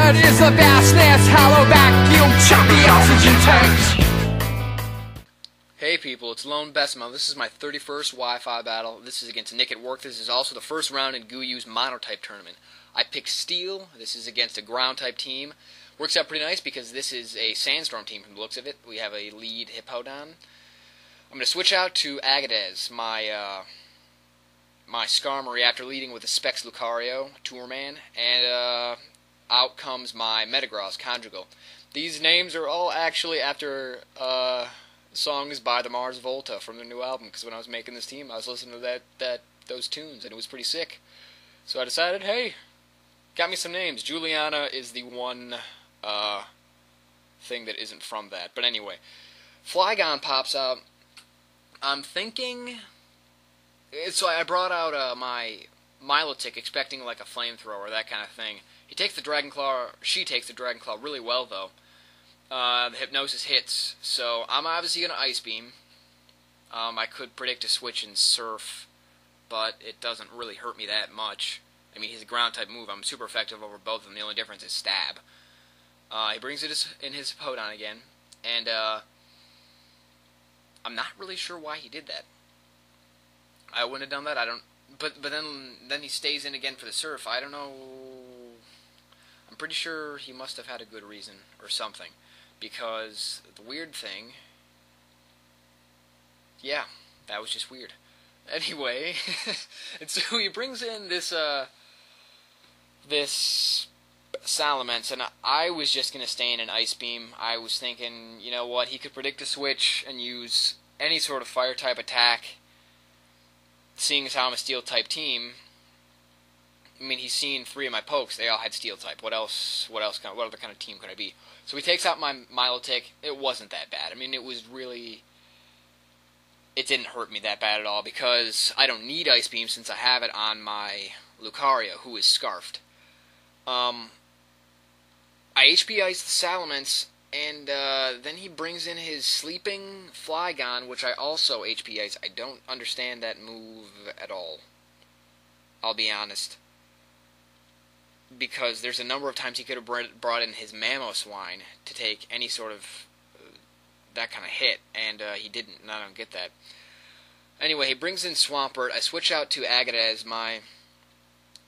What is a vastness, hollow vacuum, choppy oxygen tanks? Hey people, it's Lone Bestmo. This is my 31st Wi-Fi battle. This is against Nick at Work. This is also the first round in Guyu's Monotype tournament. I picked Steel. This is against a ground type team. Works out pretty nice because this is a Sandstorm team from the looks of it. We have a lead Hippodon. I'm going to switch out to Agadez, my Skarmory, after leading with a Specs Lucario, Tourman, and out comes my Metagross, Conjugal. These names are all actually after songs by the Mars Volta from their new album, because when I was making this team, I was listening to those tunes, and it was pretty sick. So I decided, hey, got me some names. Juliana is the one thing that isn't from that. But anyway, Flygon pops out. I'm thinking... So I brought out my Milotic, expecting like a flamethrower, that kind of thing. He takes the Dragon Claw, she takes the Dragon Claw really well, though. The Hypnosis hits, so I'm obviously going to Ice Beam. I could predict a switch in Surf, but it doesn't really hurt me that much. I mean, he's a ground-type move. I'm super effective over both of them. The only difference is Stab. He brings it in his Hippodon again, and I'm not really sure why he did that. I wouldn't have done that. I don't. But then he stays in again for the Surf. I don't know. I'm pretty sure he must have had a good reason or something, because the weird thing. Yeah, that was just weird. Anyway, and so he brings in this Salamence, and I was just gonna stay in an Ice Beam. I was thinking, you know what, he could predict a switch and use any sort of Fire type attack. Seeing as how I'm a Steel type team, I mean, he's seen 3 of my pokes. They all had Steel type. What other kind of team could I be? So he takes out my Milotic. It wasn't that bad. I mean, it was really... It didn't hurt me that bad at all, because I don't need Ice Beam since I have it on my Lucario, who is Scarfed. I HP Ice the Salamence, and then he brings in his Sleeping Flygon, which I also HP Ice. I don't understand that move at all. I'll be honest. Because there's a number of times he could have brought in his Mamoswine to take any sort of that kind of hit, and he didn't, and I don't get that. Anyway, he brings in Swampert. I switch out to Agadez, my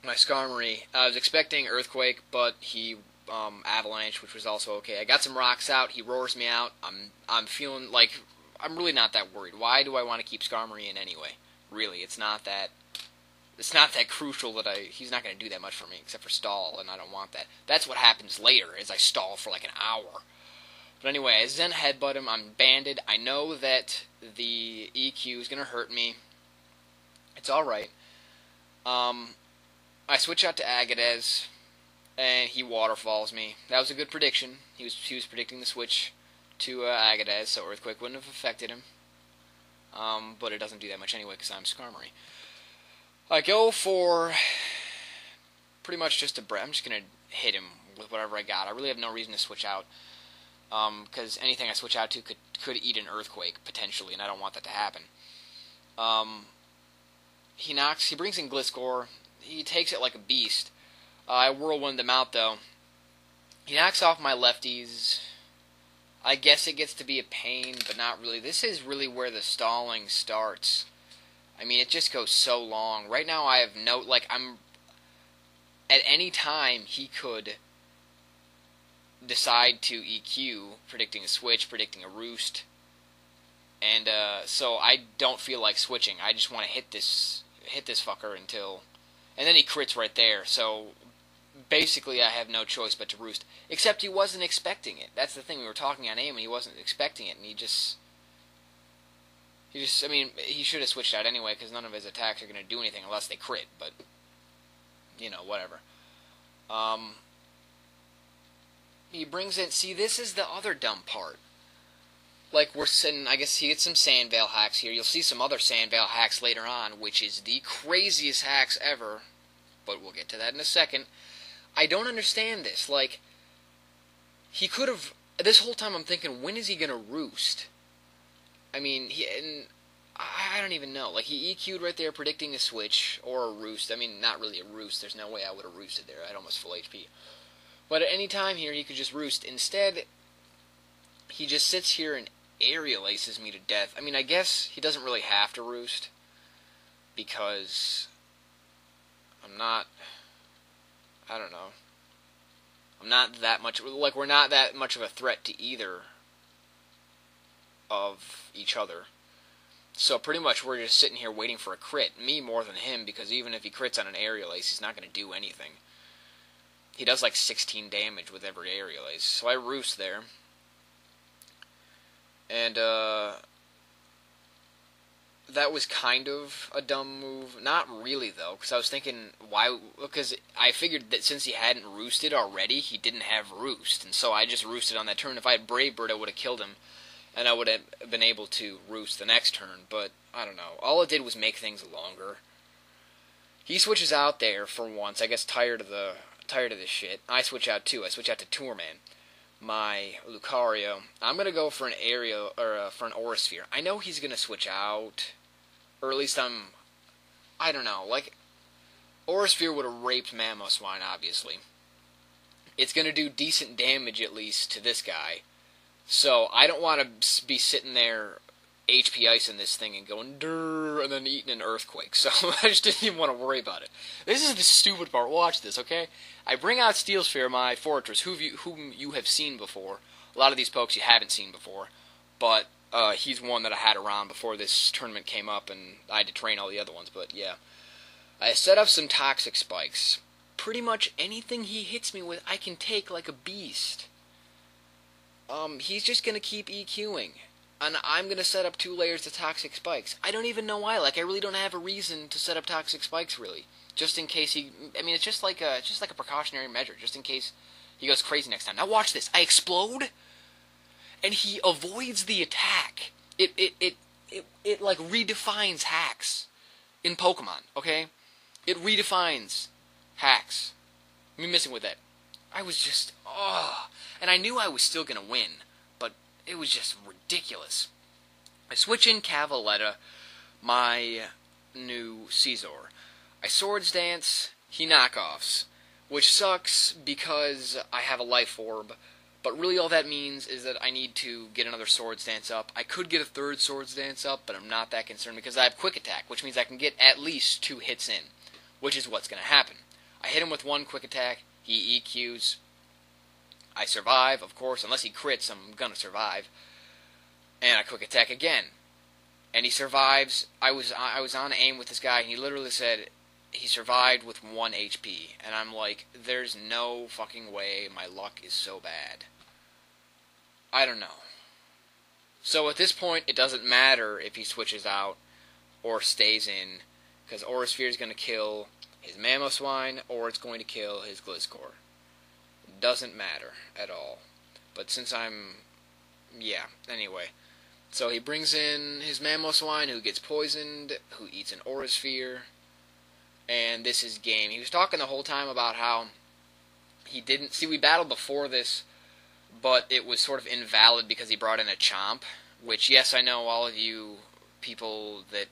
Skarmory. I was expecting Earthquake, but he Avalanche, which was also okay. I got some rocks out. He roars me out. I'm feeling like I'm really not that worried. Why do I want to keep Skarmory in anyway? Really, it's not that crucial that he's not going to do that much for me except for stall, and I don't want that. That's what happens later, is I stall for like an hour. But anyway, I Zen Headbutt him. I'm banded. I know that the EQ is going to hurt me. It's all right. I switch out to Agadez, and he waterfalls me. That was a good prediction. He was predicting the switch to Agadez, so Earthquake wouldn't have affected him. But it doesn't do that much anyway because I'm Skarmory. I go for pretty much just I'm just going to hit him with whatever I got. I really have no reason to switch out, because anything I switch out to could eat an Earthquake, potentially, and I don't want that to happen. He brings in Gliscor. He takes it like a beast. I Whirlwind him out, though. He knocks off my lefties. I guess it gets to be a pain, but not really. This is really where the stalling starts. I mean, it just goes so long. Right now, I have no... Like, at any time, he could decide to EQ, predicting a switch, predicting a roost. And, so I don't feel like switching. I just want to hit this fucker until... And then he crits right there, so... Basically, I have no choice but to roost. Except he wasn't expecting it. That's the thing. We were talking on aim, and he wasn't expecting it, and he just, I mean, he should have switched out anyway, because none of his attacks are going to do anything unless they crit, but, you know, whatever. He brings in, see, this is the other dumb part. Like, we're sitting, I guess he gets some Sandvale hacks here. You'll see some other Sandvale hacks later on, which is the craziest hacks ever, but we'll get to that in a second. I don't understand this. Like, he could have... This whole time I'm thinking, when is he going to roost? I mean, I don't even know. Like, he EQ'd right there, predicting a switch, or a roost. I mean, not really a roost. There's no way I would have roosted there. I had almost full HP. But at any time here, he could just roost. Instead, he just sits here and aerial aces me to death. I mean, I guess he doesn't really have to roost, because I don't know. I'm not that much, like, we're not that much of a threat to either of each other. So pretty much we're just sitting here waiting for a crit. Me more than him, because even if he crits on an aerial ace, he's not going to do anything. He does like 16 damage with every aerial ace. So I roost there. And that was kind of a dumb move. Not really, though, because I was thinking, why? Because I figured that since he hadn't roosted already, he didn't have roost. And so I just roosted on that turn. If I had Brave Bird, I would have killed him. And I would have been able to roost the next turn. But, I don't know. All it did was make things longer. He switches out there for once. I guess tired of this shit. I switch out too. I switch out to Tourman, my Lucario. I'm gonna go for an aerial, or for an Aura Sphere. I know he's gonna switch out, or at least I don't know. Like, Aura Sphere would have raped Mamoswine, obviously. It's gonna do decent damage at least to this guy. So I don't want to be sitting there HP icing this thing and going durr, and then eating an earthquake. So I just didn't even want to worry about it. This is the stupid part. Watch this, okay? I bring out Steel Sphere, my fortress, whom you have seen before. A lot of these pokes you haven't seen before, but he's one that I had around before this tournament came up, and I had to train all the other ones. But yeah, I set up some toxic spikes. Pretty much anything he hits me with, I can take like a beast. He's just gonna keep EQing. And I'm going to set up 2 layers of toxic spikes. I don't even know why. Like, I really don't have a reason to set up toxic spikes, really. Just in case he... I mean, it's just like a precautionary measure, just in case he goes crazy next time. Now watch this. I explode, and he avoids the attack. It like, redefines hacks in Pokemon, okay? It redefines hacks. I'm missing with that. I was just... oh. And I knew I was still going to win. It was just ridiculous. I switch in Cavaletta, my new Caesar. I Swords Dance, he knockoffs, which sucks because I have a Life Orb, but really all that means is that I need to get another Swords Dance up. I could get a 3rd Swords Dance up, but I'm not that concerned because I have Quick Attack, which means I can get at least 2 hits in, which is what's going to happen. I hit him with 1 Quick Attack, he EQs. I survive, of course, unless he crits, I'm gonna survive. And I Quick Attack again. And he survives. I was on aim with this guy, and he literally said he survived with 1 HP. And I'm like, there's no fucking way my luck is so bad. I don't know. So at this point, it doesn't matter if he switches out or stays in, because Aura Sphere is going to kill his Mamoswine, or it's going to kill his Gliscor. Doesn't matter at all. But since yeah, anyway. So he brings in his Mamoswine, who gets poisoned, who eats an Aura Sphere, and this is game. He was talking the whole time about how he didn't... See, we battled before this, but it was sort of invalid because he brought in a Chomp, which, yes, I know all of you people that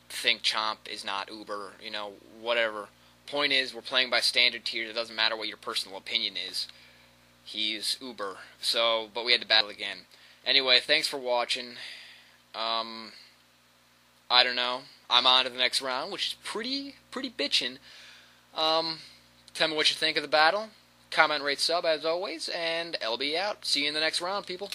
think Chomp is not Uber, you know, whatever. Point is, we're playing by standard tiers. It doesn't matter what your personal opinion is. He's Uber. So, but we had to battle again. Anyway, thanks for watching. I don't know. I'm on to the next round, which is pretty bitchin'. Tell me what you think of the battle. Comment, rate, sub, as always. And LB out. See you in the next round, people.